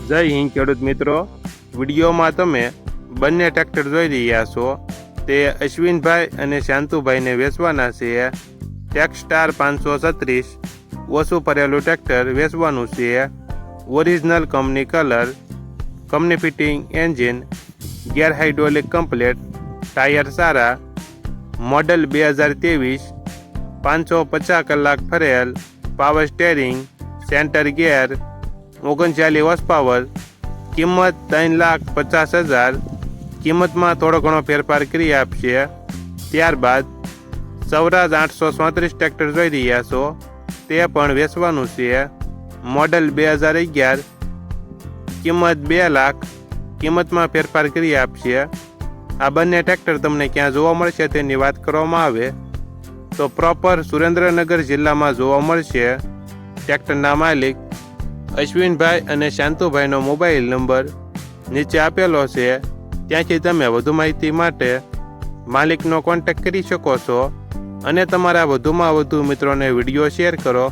જય હિન્દ ખેડૂત મિત્રો, વિડીયોમાં તમે બંને ટ્રેક્ટર જોઈ રહ્યા છો તે અશ્વિનભાઈ અને શાંતુભાઈને વેચવાના છે. ટેક્સ્ટાર 536 ઓછું ભરેલું ટ્રેક્ટર વેચવાનું છે. Original company colour, company fitting engine, gear hydraulic complete, tyre સારા, મોડલ 2023, 550 કલાક ફરેલ, power steering, centre gear, 39 horse power, કિંમત 3,50,000. કિંમતમાં થોડો ઘણો ફેરફાર કરી આપશે. ત્યારબાદ સ્વરાજ 834 ટ્રેક્ટર જોઈ રહ્યા છો તે પણ વેચવાનું છે. મોડલ 2011, કિંમત 2 લાખ, કિંમતમાં ફેરફાર કરી આપશે. આ બંને ટ્રેક્ટર તમને ક્યાં જોવા મળશે તેની વાત કરવામાં આવે તો પ્રોપર સુરેન્દ્રનગર જિલ્લામાં જોવા મળશે. ટ્રેક્ટરના માલિક અશ્વિનભાઈ અને શાંતુભાઈનો મોબાઈલ નંબર નીચે આપેલો છે. ત્યાંથી તમે વધુ માહિતી માટે માલિકનો કોન્ટેક્ટ કરી શકો છો અને તમારા વધુમાં વધુ મિત્રોને વિડીયો શેર કરો.